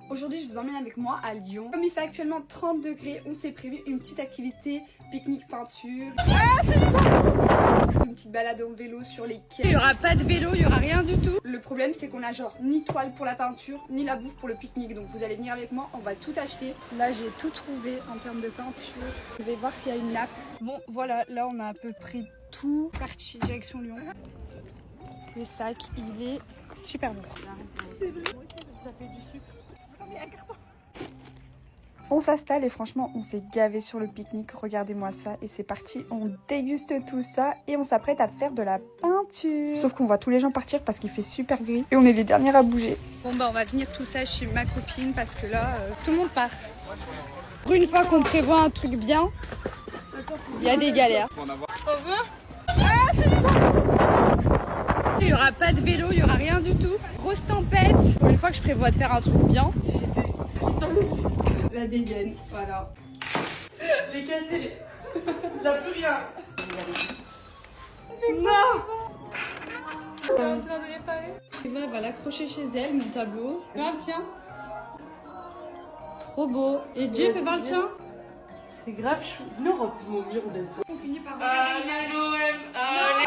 Aujourd'hui, je vous emmène avec moi à Lyon. Comme il fait actuellement 30 degrés, on s'est prévu une petite activité pique-nique peinture. Ah, c'est une petite balade en vélo sur les quais. Il y aura pas de vélo, il y aura rien du tout. Le problème, c'est qu'on a genre ni toile pour la peinture, ni la bouffe pour le pique-nique. Donc vous allez venir avec moi, on va tout acheter. Là, j'ai tout trouvé en termes de peinture. Je vais voir s'il y a une nappe. Bon, voilà, là, on a à peu près tout. Parti direction Lyon. Le sac, il est super lourd. C'est vrai. Ça fait du sucre. On s'installe et franchement on s'est gavé sur le pique-nique, regardez-moi ça et c'est parti, on déguste tout ça et on s'apprête à faire de la peinture. Sauf qu'on voit tous les gens partir parce qu'il fait super gris et on est les dernières à bouger. Bon bah on va venir tout ça chez ma copine parce que là tout le monde part. Pour une fois qu'on prévoit un truc bien, il y a des galères. Il y aura pas de vélo, il y aura rien du tout. Grosse tempête. Pour une fois que je prévois de faire un truc bien. La dégaine, voilà. Je l'ai cassé. Il n'a plus rien. Non. Elle est en train de réparer. Eva va l'accrocher chez elle, mon tableau. Regarde, tiens. Trop beau. Et Dieu fait voir le tien. C'est grave chou. Venez, on remplit mon mur de ça. On finit par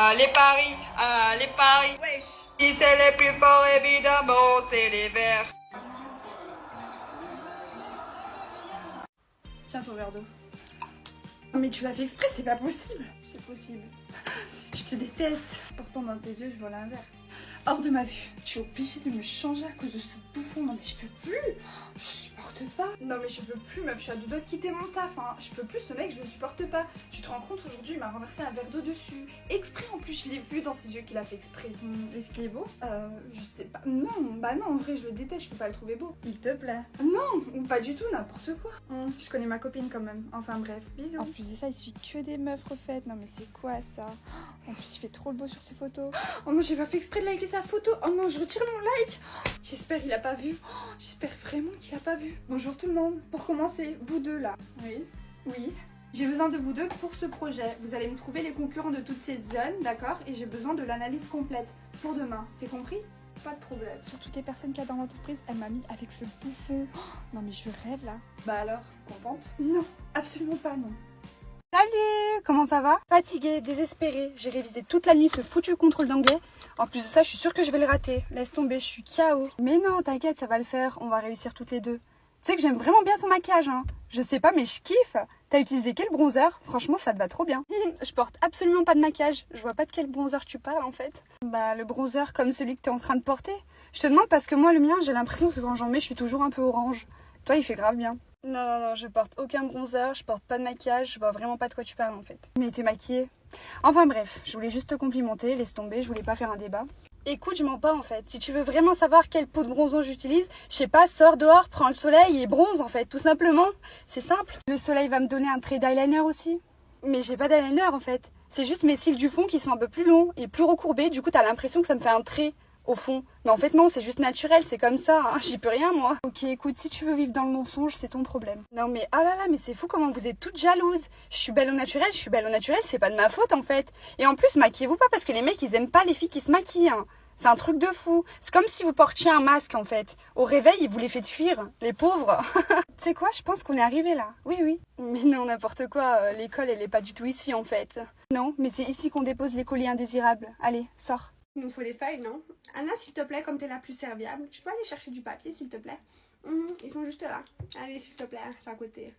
Allez Paris, allez Paris. Wesh. Si c'est les plus forts, évidemment, c'est les verts. Tiens ton verre d'eau. Mais tu l'as fait exprès, c'est pas possible. C'est possible. Je te déteste. Pourtant dans tes yeux, je vois l'inverse. Hors de ma vue. Je suis obligée de me changer à cause de ce bouffon. Non mais je peux plus. Je supporte pas. Non mais je peux plus meuf, je suis à deux doigts de quitter mon taf. Hein. Je peux plus, ce mec, je le supporte pas. Tu te rends compte, aujourd'hui il m'a renversé un verre d'eau dessus. Exprès en plus, je l'ai vu dans ses yeux qu'il a fait exprès. Est-ce qu'il est beau? Je sais pas. Non, bah non, en vrai je le déteste, je peux pas le trouver beau. Il te plaît? Non, pas du tout, n'importe quoi. Je connais ma copine quand même. Enfin bref, bisous. En plus de ça, il suit que des meufs refaites. Non mais c'est quoi ça? En plus il fait trop le beau sur ses photos. Oh non, j'ai pas fait exprès de liker sa photo. Oh non, je retire mon like. J'espère il a pas vu. J'espère vraiment qu'il a pas vu. Bonjour tout le monde. Pour commencer, vous deux là. Oui. Oui. J'ai besoin de vous deux pour ce projet. Vous allez me trouver les concurrents de toutes ces zones, d'accord? Et j'ai besoin de l'analyse complète pour demain. C'est compris? Pas de problème. Sur toutes les personnes qu'il y a dans l'entreprise, elle m'a mis avec ce bouffon. Non mais je rêve là. Bah alors, contente? Non, absolument pas non. Salut, comment ça va? Fatiguée, désespérée, j'ai révisé toute la nuit ce foutu contrôle d'anglais. En plus de ça, je suis sûre que je vais le rater. Laisse tomber, je suis KO. Mais non, t'inquiète, ça va le faire, on va réussir toutes les deux. Tu sais que j'aime vraiment bien ton maquillage, hein. Je sais pas, mais je kiffe. T'as utilisé quel bronzer? Franchement, ça te va trop bien. Je porte absolument pas de maquillage. Je vois pas de quel bronzer tu parles en fait. Bah, le bronzer comme celui que t'es en train de porter. Je te demande parce que moi, le mien, j'ai l'impression que quand j'en mets, je suis toujours un peu orange. Toi, il fait grave bien. Non, je porte aucun bronzer, je porte pas de maquillage, je vois vraiment pas de quoi tu parles en fait. Mais t'es maquillée. Enfin bref, je voulais juste te complimenter, laisse tomber, je voulais pas faire un débat. Écoute, je mens pas en fait. Si tu veux vraiment savoir quelle peau de bronzant j'utilise, je sais pas, sors dehors, prends le soleil et bronze en fait, tout simplement. C'est simple. Le soleil va me donner un trait d'eyeliner aussi. Mais j'ai pas d'eyeliner en fait. C'est juste mes cils du fond qui sont un peu plus longs et plus recourbés, du coup t'as l'impression que ça me fait un trait. Au fond. Mais en fait non, c'est juste naturel, c'est comme ça, hein. J'y peux rien moi. Ok, écoute, si tu veux vivre dans le mensonge, c'est ton problème. Non mais ah là là, mais c'est fou comment vous êtes toutes jalouses. Je suis belle au naturel, c'est pas de ma faute en fait. Et en plus, maquillez-vous pas parce que les mecs ils aiment pas les filles qui se maquillent. Hein. C'est un truc de fou. C'est comme si vous portiez un masque en fait. Au réveil, ils vous les faites fuir, les pauvres. Tu sais quoi, je pense qu'on est arrivé là. Oui. Mais non, n'importe quoi, l'école elle est pas du tout ici en fait. Non, mais c'est ici qu'on dépose les colis indésirables. Allez, sors. Il nous faut des feuilles, non? Anna, s'il te plaît, comme t'es la plus serviable, tu peux aller chercher du papier, s'il te plaît? Ils sont juste là. Allez, s'il te plaît, à côté.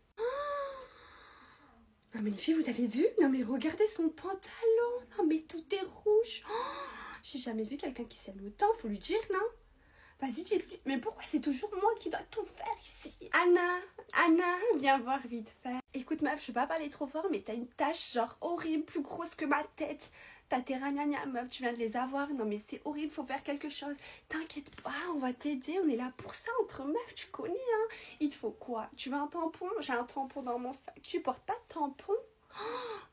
Non mais les filles, vous avez vu? Non mais regardez son pantalon. Non mais tout est rouge. J'ai jamais vu quelqu'un qui s'aime autant, faut lui dire, non? Vas-y, dites-lui. Mais pourquoi c'est toujours moi qui dois tout faire ici? Anna, viens voir vite fait. Écoute meuf, je vais pas parler trop fort, mais t'as une tache genre horrible, plus grosse que ma tête. T'as tes ragnagnas, meuf, tu viens de les avoir. Non mais c'est horrible, faut faire quelque chose. T'inquiète pas, on va t'aider, on est là pour ça, entre meufs, tu connais, hein. Il te faut quoi? Tu veux un tampon? J'ai un tampon dans mon sac. Tu portes pas de tampon?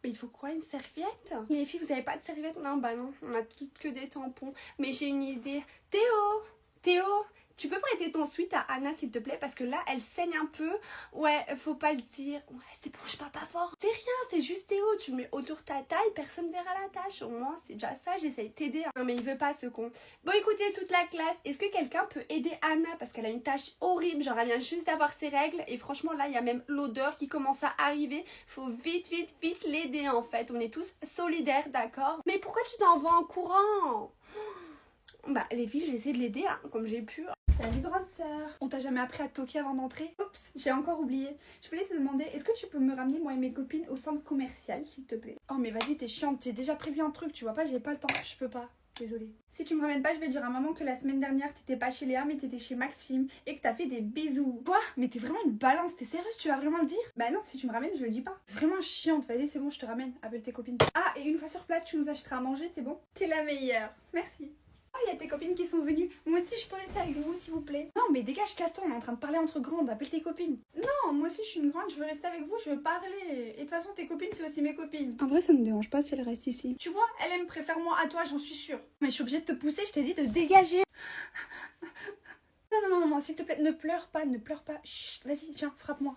Mais il faut quoi, une serviette? Les filles, vous avez pas de serviette? Non, bah non, on a toutes que des tampons. Mais j'ai une idée. Théo, Tu peux prêter ton sweat à Anna s'il te plaît parce que là elle saigne un peu. Ouais, faut pas le dire. Ouais, c'est bon, je parle pas fort. C'est rien, c'est juste Théo. Tu le mets autour de ta taille, personne verra la tâche. Au moins c'est déjà ça, j'essaye de t'aider. Non mais il veut pas ce con. Bon écoutez toute la classe, est-ce que quelqu'un peut aider Anna parce qu'elle a une tâche horrible. Genre elle vient juste d'avoir ses règles et franchement là il y a même l'odeur qui commence à arriver. Faut vite l'aider en fait. On est tous solidaires, d'accord? Mais pourquoi tu t'envoies en courant? Bah les filles, je vais essayer de l'aider hein, comme j'ai pu. Salut grande sœur. On t'a jamais appris à toquer avant d'entrer? Oups, j'ai encore oublié. Je voulais te demander, est-ce que tu peux me ramener moi et mes copines au centre commercial s'il te plaît? Oh mais vas-y, t'es chiante, j'ai déjà prévu un truc, tu vois pas, j'ai pas le temps, je peux pas. Désolée. Si tu me ramènes pas, je vais dire à maman que la semaine dernière t'étais pas chez Léa mais t'étais chez Maxime et que t'as fait des bisous. Quoi? Mais t'es vraiment une balance, t'es sérieuse, tu vas vraiment le dire? Bah non, si tu me ramènes, je le dis pas. Vraiment chiante, vas-y c'est bon, je te ramène, appelle tes copines. Ah, et une fois sur place, tu nous achèteras à manger, c'est bon? T'es la meilleure, merci. Oh, il y a tes copines qui sont venues. Moi aussi, je peux rester avec vous, s'il vous plaît. Non, mais dégage, casse-toi, on est en train de parler entre grandes. Appelle tes copines. Non, moi aussi, je suis une grande, je veux rester avec vous, je veux parler. Et de toute façon, tes copines, c'est aussi mes copines. En vrai, ça me dérange pas si elles restent ici. Tu vois, elle me préfère moi à toi, j'en suis sûre. Mais je suis obligée de te pousser, je t'ai dit de dégager. Non, s'il te plaît, ne pleure pas, ne pleure pas. Chut, vas-y, tiens, frappe-moi.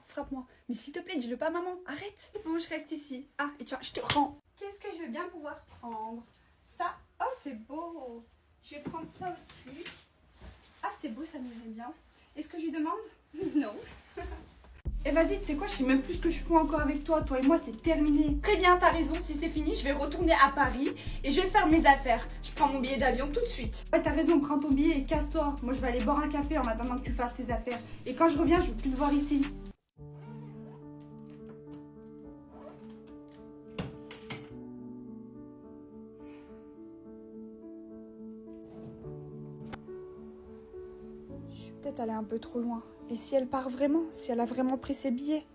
Mais s'il te plaît, dis-le pas à maman, arrête. Bon, je reste ici. Ah, et tiens, je te rends. Qu'est-ce que je vais bien pouvoir prendre? Ça, oh, c'est beau. Je vais prendre ça aussi. Ah, c'est beau, ça m'irait bien. Est-ce que je lui demande? Non. Et vas-y, tu sais quoi, je sais même plus ce que je fais encore avec toi. Toi et moi, c'est terminé. Très bien, t'as raison. Si c'est fini, je vais retourner à Paris et je vais faire mes affaires. Je prends mon billet d'avion tout de suite. Ouais, t'as raison, prends ton billet et casse-toi. Moi, je vais aller boire un café en attendant que tu fasses tes affaires. Et quand je reviens, je veux plus te voir ici. Je suis peut-être allée un peu trop loin. Et si elle part vraiment, si elle a vraiment pris ses billets,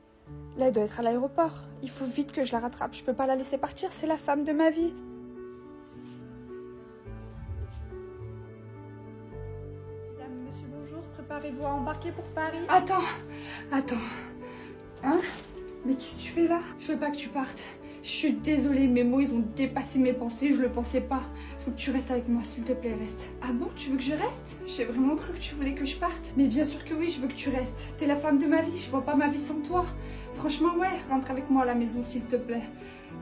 là elle doit être à l'aéroport. Il faut vite que je la rattrape, je peux pas la laisser partir, c'est la femme de ma vie. Madame, monsieur, bonjour, préparez-vous à embarquer pour Paris. Attends. Hein? Mais qu'est-ce que tu fais là? Je veux pas que tu partes. Je suis désolée, mes mots ils ont dépassé mes pensées, je le pensais pas. Je veux que tu restes avec moi, s'il te plaît, reste. Ah bon, tu veux que je reste? J'ai vraiment cru que tu voulais que je parte. Mais bien sûr que oui, je veux que tu restes. T'es la femme de ma vie, je vois pas ma vie sans toi. Franchement, ouais, rentre avec moi à la maison, s'il te plaît.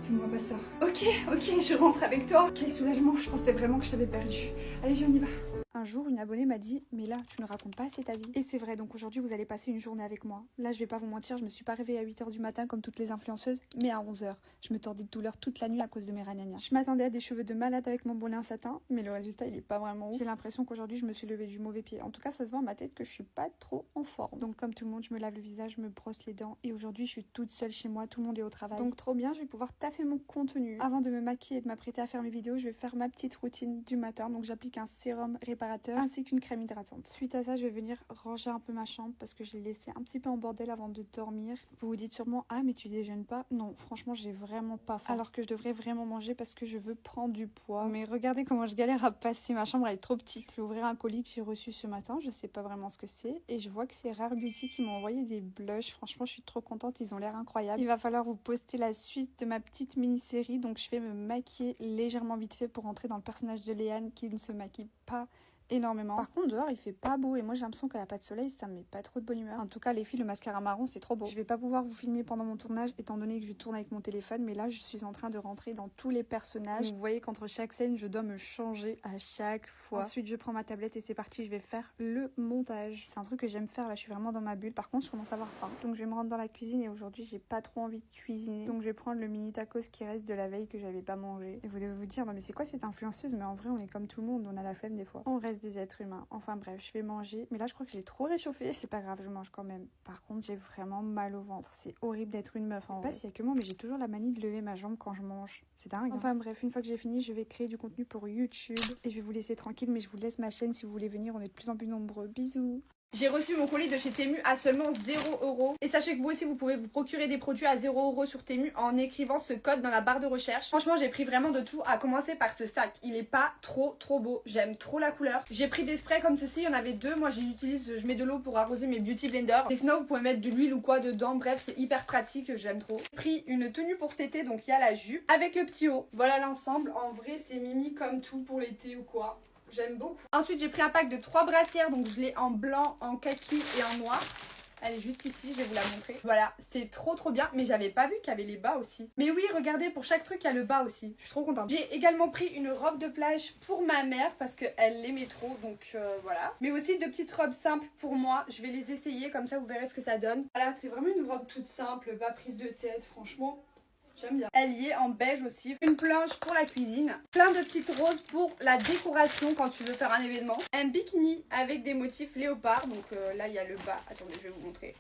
Fais-moi pas ça. Ok, je rentre avec toi. Quel soulagement, je pensais vraiment que je t'avais perdu. Allez, on y va. Un jour, une abonnée m'a dit « Mais là, tu ne racontes pas assez ta vie. » Et c'est vrai, donc aujourd'hui, vous allez passer une journée avec moi. Là, je vais pas vous mentir, je me suis pas réveillée à 8h du matin comme toutes les influenceuses, mais à 11h. Je me tordais de douleur toute la nuit à cause de mes ragnagnas. Je m'attendais à des cheveux de malade avec mon bonnet en satin, mais le résultat, il est pas vraiment ouf. J'ai l'impression qu'aujourd'hui, je me suis levée du mauvais pied. En tout cas, ça se voit à ma tête que je suis pas trop en forme. Donc comme tout le monde, je me lave le visage, je me brosse les dents, et aujourd'hui, je suis toute seule chez moi, tout le monde est au travail. Donc trop bien, je vais pouvoir taffer mon contenu. Avant de me maquiller et de m'apprêter à faire mes vidéos, je vais faire ma petite routine du matin. Donc j'applique un sérum réparateur ainsi qu'une crème hydratante. Suite à ça, je vais venir ranger un peu ma chambre parce que je l'ai laissée un petit peu en bordel avant de dormir. Vous vous dites sûrement, ah mais tu déjeunes pas? Non, franchement, j'ai vraiment pas faim. Alors que je devrais vraiment manger parce que je veux prendre du poids. Mais regardez comment je galère à passer, ma chambre elle est trop petite. Je vais ouvrir un colis que j'ai reçu ce matin, je sais pas vraiment ce que c'est. Et je vois que c'est Rare Beauty qui m'ont envoyé des blushs. Franchement, je suis trop contente, ils ont l'air incroyables. Il va falloir vous poster la suite de ma petite mini-série. Donc je vais me maquiller légèrement vite fait pour rentrer dans le personnage de Léane qui ne se maquille pas énormément. Par contre dehors il fait pas beau et moi j'ai l'impression qu'il n'y a pas de soleil, ça me met pas trop de bonne humeur. En tout cas les filles, le mascara marron c'est trop beau. Je vais pas pouvoir vous filmer pendant mon tournage étant donné que je tourne avec mon téléphone, mais là je suis en train de rentrer dans tous les personnages. Vous voyez qu'entre chaque scène je dois me changer à chaque fois. Ensuite je prends ma tablette et c'est parti, je vais faire le montage. C'est un truc que j'aime faire, là je suis vraiment dans ma bulle. Par contre je commence à avoir faim, donc je vais me rendre dans la cuisine et aujourd'hui j'ai pas trop envie de cuisiner, donc je vais prendre le mini tacos qui reste de la veille que j'avais pas mangé. Et vous devez vous dire non mais c'est quoi cette influenceuse? Mais en vrai on est comme tout le monde, on a la flemme des fois, on reste des êtres humains. Enfin bref, je vais manger. Mais là, je crois que j'ai trop réchauffé. C'est pas grave, je mange quand même. Par contre, j'ai vraiment mal au ventre. C'est horrible d'être une meuf en vrai. Je sais pas s'il y a que moi, mais j'ai toujours la manie de lever ma jambe quand je mange. C'est dingue. Enfin bref, une fois que j'ai fini, je vais créer du contenu pour YouTube. Et je vais vous laisser tranquille, mais je vous laisse ma chaîne si vous voulez venir. On est de plus en plus nombreux. Bisous. J'ai reçu mon colis de chez Temu à seulement 0 €. Et sachez que vous aussi, vous pouvez vous procurer des produits à 0 € sur Temu en écrivant ce code dans la barre de recherche. Franchement, j'ai pris vraiment de tout, à commencer par ce sac. Il est pas trop beau. J'aime trop la couleur. J'ai pris des sprays comme ceci, il y en avait 2. Moi, j'utilise, je mets de l'eau pour arroser mes beauty blenders. Et sinon, vous pouvez mettre de l'huile ou quoi dedans. Bref, c'est hyper pratique, j'aime trop. J'ai pris une tenue pour cet été, donc il y a la jupe avec le petit haut. Voilà l'ensemble. En vrai, c'est mimi comme tout pour l'été ou quoi. j'aime beaucoup. Ensuite j'ai pris un pack de 3 brassières, donc je l'ai en blanc, en kaki et en noir. Elle est juste ici, je vais vous la montrer. Voilà, c'est trop bien, mais j'avais pas vu qu'il y avait les bas aussi. Mais oui, regardez, pour chaque truc, il y a le bas aussi. Je suis trop contente. J'ai également pris une robe de plage pour ma mère parce qu'elle l'aimait trop, donc voilà. Mais aussi 2 petites robes simples pour moi. Je vais les essayer, comme ça vous verrez ce que ça donne. Voilà, c'est vraiment une robe toute simple, pas prise de tête, franchement. J'aime bien. Elle y est en beige aussi. Une planche pour la cuisine. Plein de petites roses pour la décoration quand tu veux faire un événement. Un bikini avec des motifs léopard. Donc là, il y a le bas. Attendez, je vais vous montrer.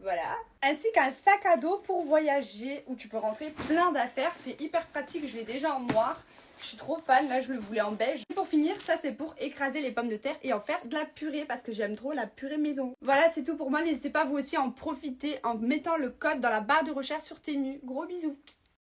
Voilà. Ainsi qu'un sac à dos pour voyager où tu peux rentrer plein d'affaires. C'est hyper pratique. Je l'ai déjà en noir. Je suis trop fan, là je le voulais en beige. Et pour finir, ça c'est pour écraser les pommes de terre et en faire de la purée parce que j'aime trop la purée maison. Voilà, c'est tout pour moi. N'hésitez pas vous aussi à en profiter en mettant le code dans la barre de recherche sur Temu. Gros bisous.